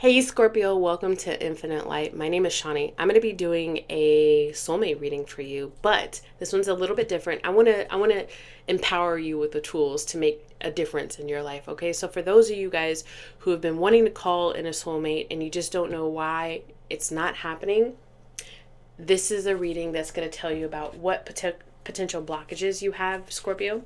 Hey Scorpio, welcome to Infinite Light. My name is Shawnee. I'm going to be doing a soulmate reading for you, but this one's a little bit different. I want to empower you with the tools to make a difference in your life, okay? So for those of you guys who have been wanting to call in a soulmate and you just don't know why it's not happening, this is a reading that's going to tell you about what potential blockages you have, Scorpio.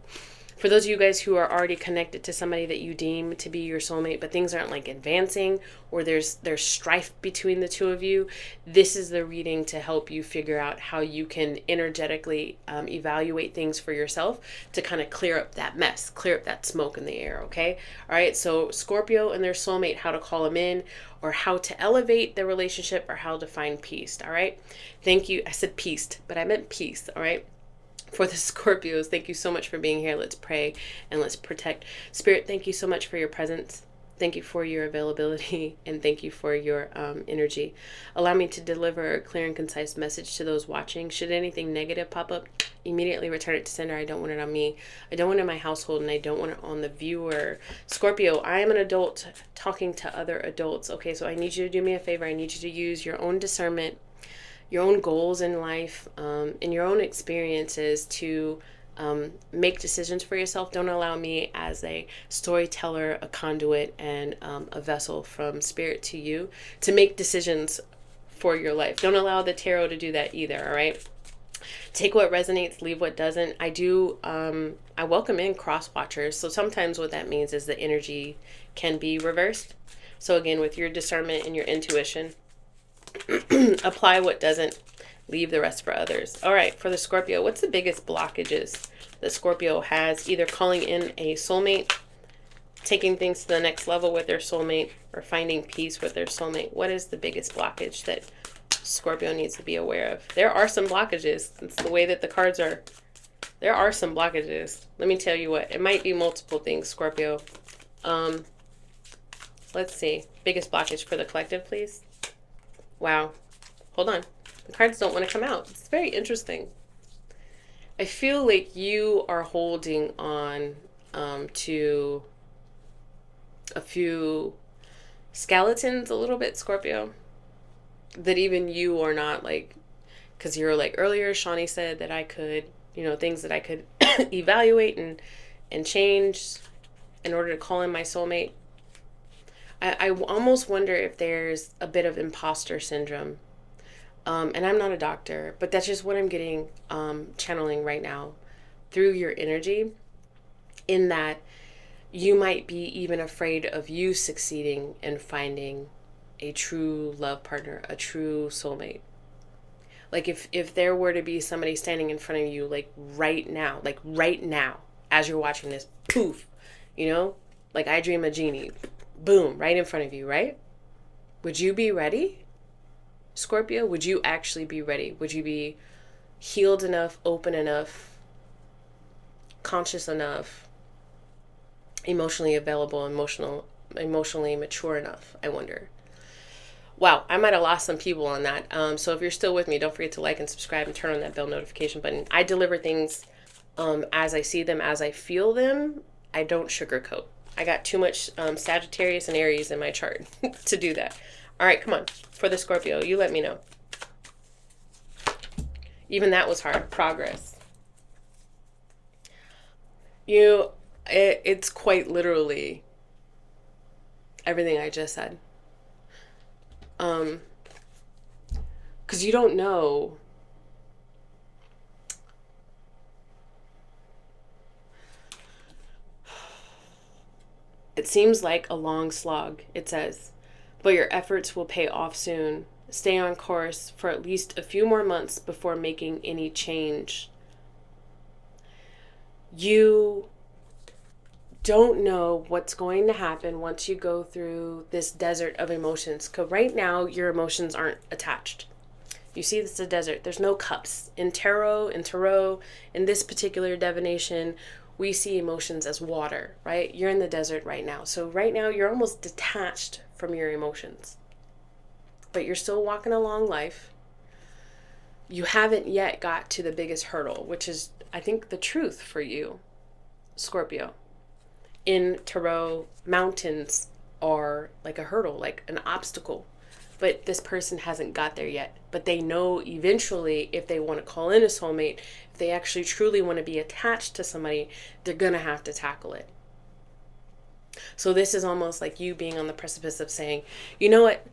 For those of you guys who are already connected to somebody that you deem to be your soulmate, but things aren't like advancing or there's strife between the two of you, this is the reading to help you figure out how you can energetically evaluate things for yourself to kind of clear up that mess, clear up that smoke in the air, okay? All right, so Scorpio and their soulmate, how to call them in, or how to elevate the relationship, or how to find peace, all right? Thank you. I said peace, but I meant peace, all right? For the Scorpios, thank you so much for being here. Let's pray and let's protect. Spirit, thank you so much for your presence. Thank you for your availability and thank you for your energy. Allow me to deliver a clear and concise message to those watching. Should anything negative pop up, immediately return it to sender. I don't want it on me. I don't want it in my household and I don't want it on the viewer. Scorpio, I am an adult talking to other adults. Okay, so I need you to do me a favor. I need you to use your own discernment, your own goals in life, and your own experiences to make decisions for yourself. Don't allow me as a storyteller, a conduit, and a vessel from spirit to you to make decisions for your life. Don't allow the tarot to do that either, all right? Take what resonates, leave what doesn't. I welcome in cross watchers. So sometimes what that means is the energy can be reversed. So again, with your discernment and your intuition, apply what doesn't, leave the rest for others. All right, for the Scorpio, what's the biggest blockages that Scorpio has, either calling in a soulmate, taking things to the next level with their soulmate, or finding peace with their soulmate? What is the biggest blockage that Scorpio needs to be aware of? There are some blockages. It's the way that the cards are. There are some blockages. Let me tell you what. It might be multiple things, Scorpio. Let's see. Biggest blockage for the collective, please. Wow. Hold on. The cards don't want to come out. It's very interesting. I feel like you are holding on to a few skeletons a little bit, Scorpio. That even you are not like, because you're like earlier, Shawnee said that I could, things that I could evaluate and change in order to call in my soulmate. I almost wonder if there's a bit of imposter syndrome. And I'm not a doctor, but that's just what I'm getting channeling right now through your energy, in that you might be even afraid of you succeeding and finding a true love partner, a true soulmate. Like if there were to be somebody standing in front of you, like right now, as you're watching this, poof, like I Dream a Genie, boom, right in front of you, right? Would you be ready, Scorpio? Would you actually be ready? Would you be healed enough, open enough, conscious enough, emotionally available, emotionally mature enough, I wonder? Wow, I might have lost some people on that. So if you're still with me, don't forget to like and subscribe and turn on that bell notification button. I deliver things as I see them, as I feel them. I don't sugarcoat. I got too much Sagittarius and Aries in my chart to do that. All right, come on. For the Scorpio, you let me know. Even that was hard. Progress. It's quite literally everything I just said. Because you don't know. It seems like a long slog, it says, but your efforts will pay off soon. Stay on course for at least a few more months before making any change. You don't know what's going to happen once you go through this desert of emotions. Because right now, your emotions aren't attached. You see, this is a desert. There's no cups. In tarot, in this particular divination, we see emotions as water, right? You're in the desert right now. So right now, you're almost detached from your emotions. But you're still walking along life. You haven't yet got to the biggest hurdle, which is, I think, the truth for you, Scorpio. In tarot, mountains are like a hurdle, like an obstacle. But this person hasn't got there yet. But they know eventually, if they want to call in a soulmate, if they actually truly want to be attached to somebody, they're going to have to tackle it. So this is almost like you being on the precipice of saying, you know what,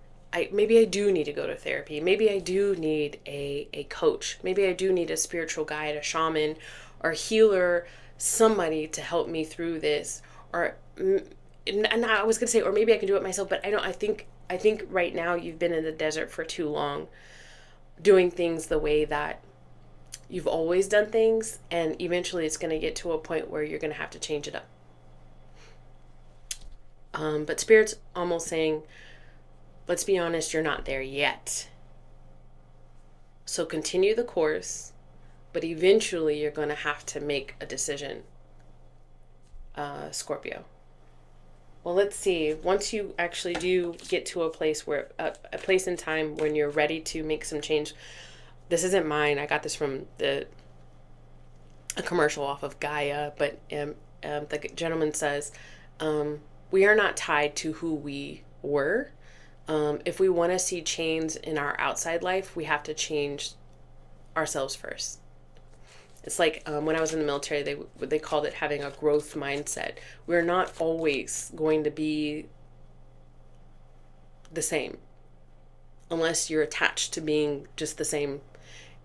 maybe I do need to go to therapy. Maybe I do need a coach. Maybe I do need a spiritual guide, a shaman or a healer, somebody to help me through this. Or, and I was going to say, or maybe I can do it myself, but I think right now you've been in the desert for too long, doing things the way that you've always done things. And eventually it's going to get to a point where you're going to have to change it up. But Spirit's almost saying, let's be honest, you're not there yet. So continue the course, but eventually you're going to have to make a decision, Scorpio. Well, let's see. Once you actually do get to a place where, a place in time when you're ready to make some change. This isn't mine. I got this from a commercial off of Gaia, but the gentleman says, we are not tied to who we were. If we want to see change in our outside life, we have to change ourselves first. It's like when I was in the military, they called it having a growth mindset. We're not always going to be the same unless you're attached to being just the same.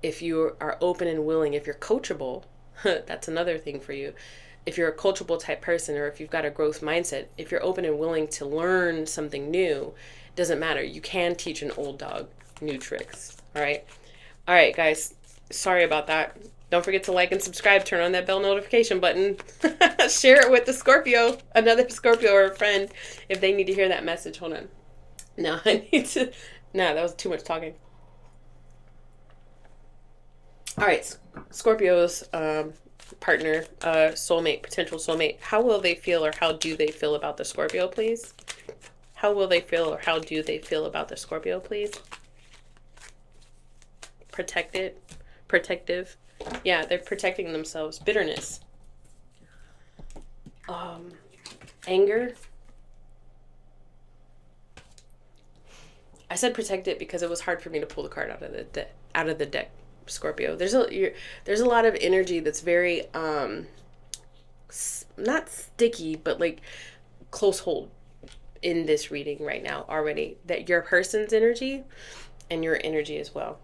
If you are open and willing, if you're coachable, that's another thing for you. If you're a coachable type person, or if you've got a growth mindset, if you're open and willing to learn something new, it doesn't matter. You can teach an old dog new tricks. All right, guys. Sorry about that. Don't forget to like and subscribe. Turn on that bell notification button. Share it with the Scorpio, another Scorpio or a friend, if they need to hear that message. Hold on. No, I need to. No, that was too much talking. All right, Scorpio's partner, soulmate, potential soulmate. How will they feel, or how do they feel about the Scorpio, please? How will they feel, or how do they feel about the Scorpio, please? Protected, protective. Yeah, they're protecting themselves. Bitterness. Anger. I said protected because it was hard for me to pull the card out of the deck. Scorpio, there's a lot of energy that's very not sticky, but like close hold in this reading right now already. That your person's energy and your energy as well.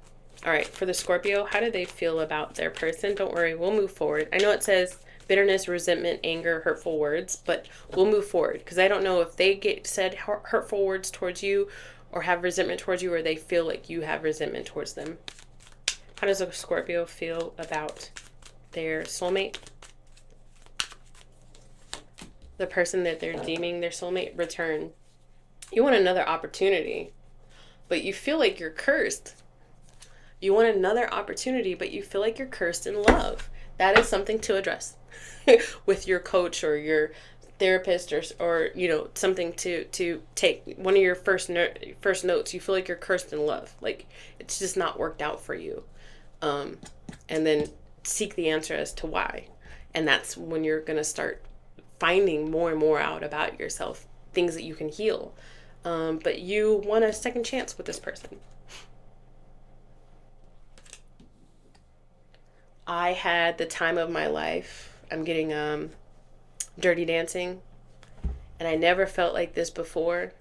All right, for the Scorpio, how do they feel about their person? Don't worry, we'll move forward. I know it says bitterness, resentment, anger, hurtful words, but we'll move forward because I don't know if they get said hurtful words towards you or have resentment towards you, or they feel like you have resentment towards them. How does a Scorpio feel about their soulmate? The person that they're deeming their soulmate. Return. You want another opportunity, but you feel like you're cursed. You want another opportunity, but you feel like you're cursed in love. That is something to address with your coach or your therapist, or you know, something to take. One of your first notes. You feel like you're cursed in love. Like it's just not worked out for you. And then seek the answer as to why. And that's when you're going to start finding more and more out about yourself, things that you can heal. But you want a second chance with this person. I had the time of my life. I'm getting Dirty Dancing, and I never felt like this before.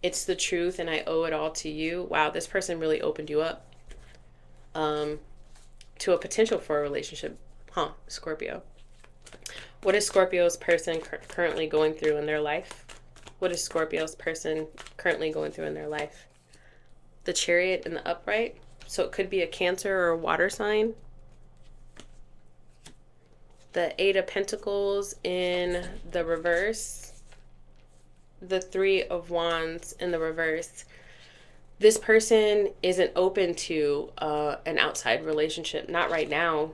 It's the truth, and I owe it all to you. Wow, this person really opened you up to a potential for a relationship. Scorpio. What is Scorpio's person currently going through in their life? What is Scorpio's person currently going through in their life? The Chariot in the upright. So it could be a Cancer or a water sign. The Eight of Pentacles in the reverse. The Three of Wands in the reverse. This person isn't open to an outside relationship. Not right now.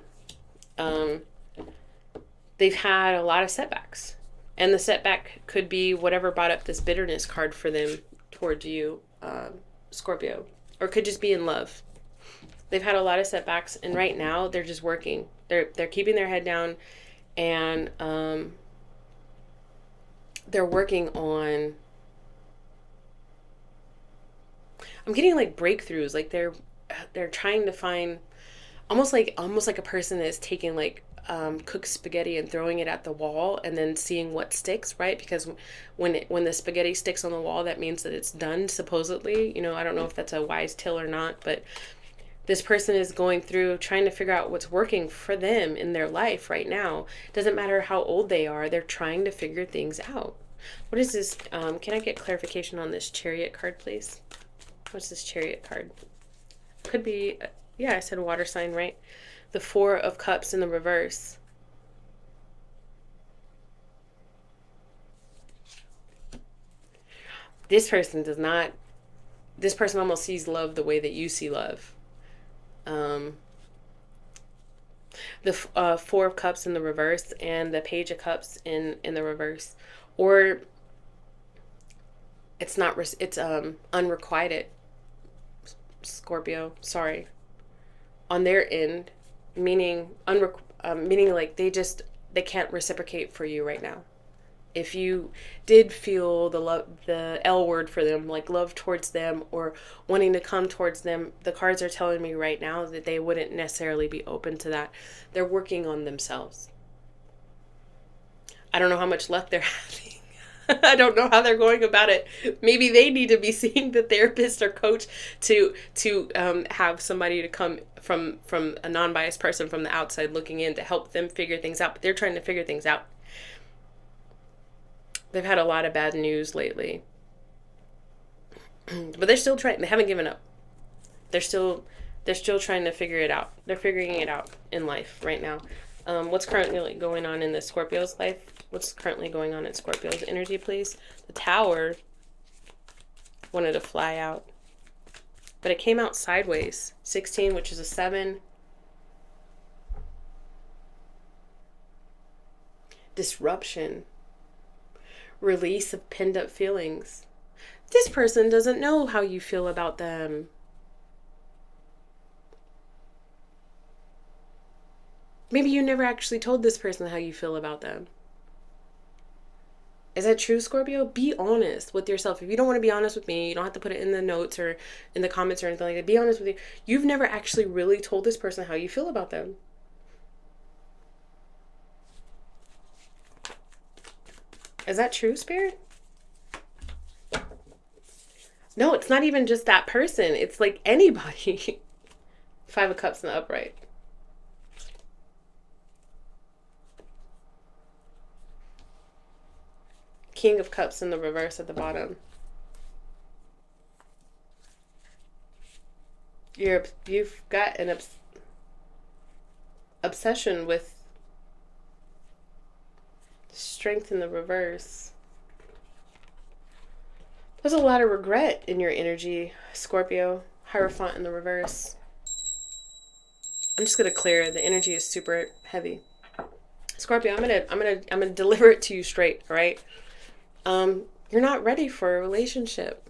They've had a lot of setbacks. And the setback could be whatever brought up this bitterness card for them towards you, Scorpio. Or it could just be in love. They've had a lot of setbacks, and right now they're just working. They're keeping their head down, and they're working on, I'm getting like breakthroughs, like they're trying to find, almost like a person is taking like cooked spaghetti and throwing it at the wall and then seeing what sticks, right? Because when the spaghetti sticks on the wall, that means that it's done, supposedly. I don't know if that's a wise tale or not, but this person is going through trying to figure out what's working for them in their life right now. Doesn't matter how old they are, they're trying to figure things out. What is this? Can I get clarification on this Chariot card, please? What's this Chariot card? Could be, yeah, I said water sign, right? The Four of Cups in the reverse. This person does not, this person almost sees love the way that you see love. Um, the Four of Cups in the reverse and the Page of Cups in the reverse. Or it's not, it's unrequited, Scorpio, sorry. On their end, meaning meaning like they can't reciprocate for you right now. If you did feel the love, the L word for them, like love towards them or wanting to come towards them, the cards are telling me right now that they wouldn't necessarily be open to that. They're working on themselves. I don't know how much luck they're having. I don't know how they're going about it. Maybe they need to be seeing the therapist or coach to have somebody to come from a non-biased person from the outside looking in to help them figure things out. But they're trying to figure things out. They've had a lot of bad news lately, but they're still trying. They haven't given up. They're still trying to figure it out. They're figuring it out in life right now. What's currently going on in the Scorpio's life? What's currently going on in Scorpio's energy, please? The Tower wanted to fly out, but it came out sideways. 16, which is a 7. Disruption. Release of pinned up feelings. This person doesn't know how you feel about them. Maybe you never actually told this person how you feel about them. Is that true, Scorpio? Be honest with yourself. If you don't want to be honest with me, you don't have to put it in the notes or in the comments or anything like that. Be honest with you. You've never actually really told this person how you feel about them. Is that true, Spirit? No, it's not even just that person. It's like anybody. 5 of Cups in the upright. King of Cups in the reverse at the bottom. You've got an obsession with Strength in the reverse. There's a lot of regret in your energy, Scorpio. Hierophant in the reverse. I'm just gonna clear. The energy is super heavy. Scorpio, I'm gonna deliver it to you straight, all right? You're not ready for a relationship.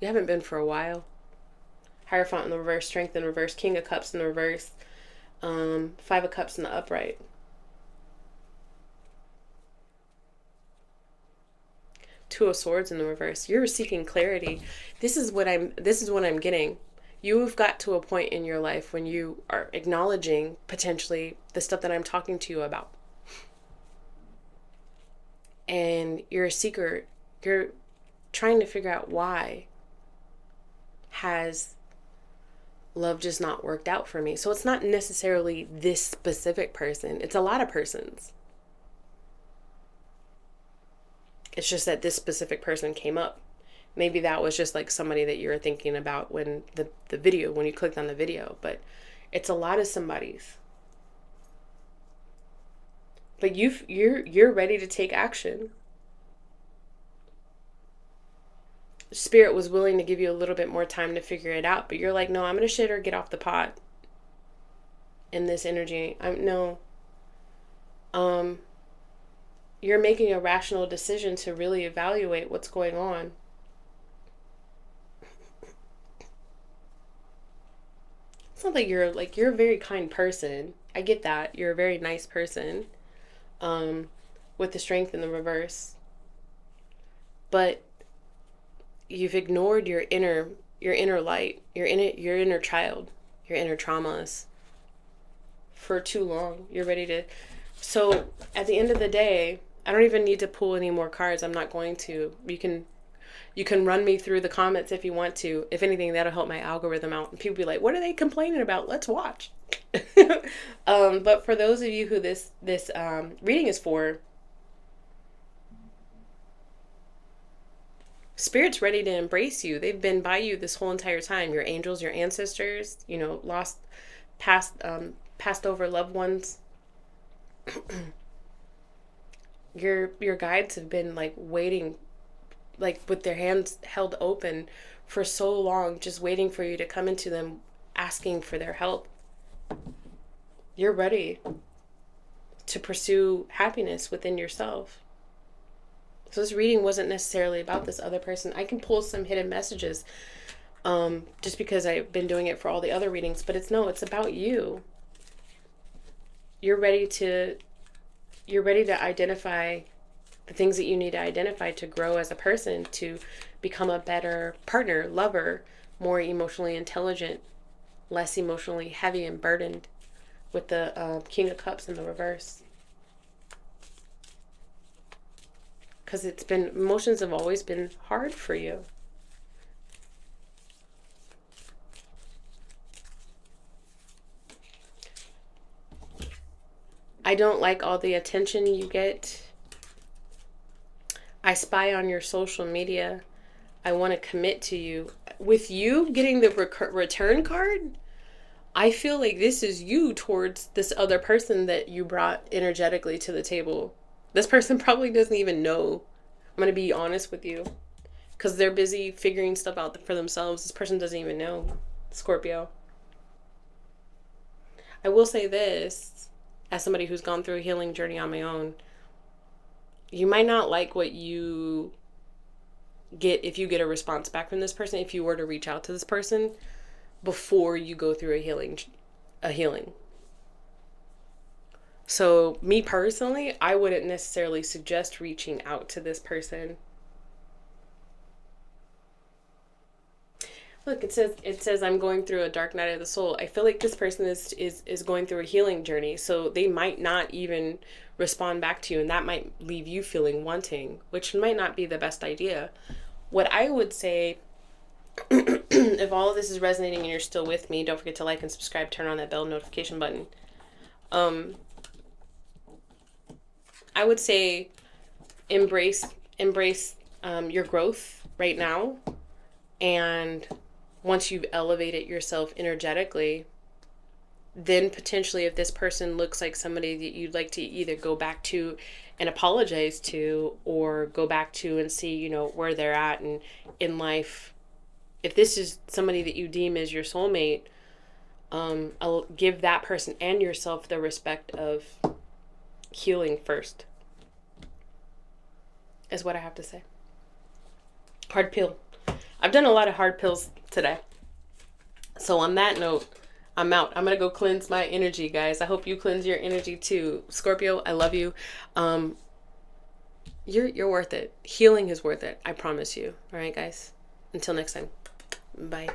You haven't been for a while. Hierophant in the reverse, Strength in the reverse, King of Cups in the reverse, 5 of Cups in the upright. Two of Swords in the reverse. You're seeking clarity. This is what I'm getting. You've got to a point in your life when you are acknowledging potentially the stuff that I'm talking to you about. And you're a seeker. You're trying to figure out why has love just not worked out for me. So it's not necessarily this specific person. It's a lot of persons. It's just that this specific person came up. Maybe that was just like somebody that you were thinking about when the video, when you clicked on the video. But it's a lot of somebody's. But you're ready to take action. Spirit was willing to give you a little bit more time to figure it out, but you're like, no, I'm gonna shit or get off the pot. In this energy, you're making a rational decision to really evaluate what's going on. It's not that you're a very kind person. I get that. You're a very nice person. with the Strength in the reverse. But you've ignored your inner light, your inner child, your inner traumas for too long. You're ready to. So at the end of the day, I don't even need to pull any more cards. I'm not going to. You can run me through the comments if you want to. If anything, that'll help my algorithm out. And people be like, "What are they complaining about? Let's watch." But for those of you who this reading is for, Spirit's ready to embrace you. They've been by you this whole entire time. Your angels, your ancestors, lost, passed over loved ones. Your guides have been like waiting, like with their hands held open for so long, just waiting for you to come into them, asking for their help. You're ready to pursue happiness within yourself. So this reading wasn't necessarily about this other person. I can pull some hidden messages just because I've been doing it for all the other readings, but it's about you. You're ready to identify the things that you need to identify to grow as a person, to become a better partner, lover, more emotionally intelligent, less emotionally heavy and burdened, with the King of Cups in the reverse. Because emotions have always been hard for you. I don't like all the attention you get. I spy on your social media. I want to commit to you. With you getting the return card, I feel like this is you towards this other person that you brought energetically to the table. This person probably doesn't even know. I'm going to be honest with you. Because they're busy figuring stuff out for themselves. This person doesn't even know. Scorpio. I will say this, as somebody who's gone through a healing journey on my own. You might not like what you get if you get a response back from this person, if you were to reach out to this person before you go through a healing. So me personally, I wouldn't necessarily suggest reaching out to this person. Look, it says I'm going through a dark night of the soul. I feel like this person is going through a healing journey, so they might not even respond back to you, and that might leave you feeling wanting, which might not be the best idea. What I would say, if all of this is resonating and you're still with me, don't forget to like and subscribe, turn on that bell notification button. I would say embrace your growth right now, and once you've elevated yourself energetically, then potentially if this person looks like somebody that you'd like to either go back to and apologize to, or go back to and see, where they're at and in life, if this is somebody that you deem as your soulmate, I'll give that person and yourself the respect of healing first, is what I have to say. Hard pill. I've done a lot of hard pills today. So on that note, I'm out. I'm going to go cleanse my energy, guys. I hope you cleanse your energy too. Scorpio, I love you. You're worth it. Healing is worth it. I promise you. All right, guys. Until next time. Bye.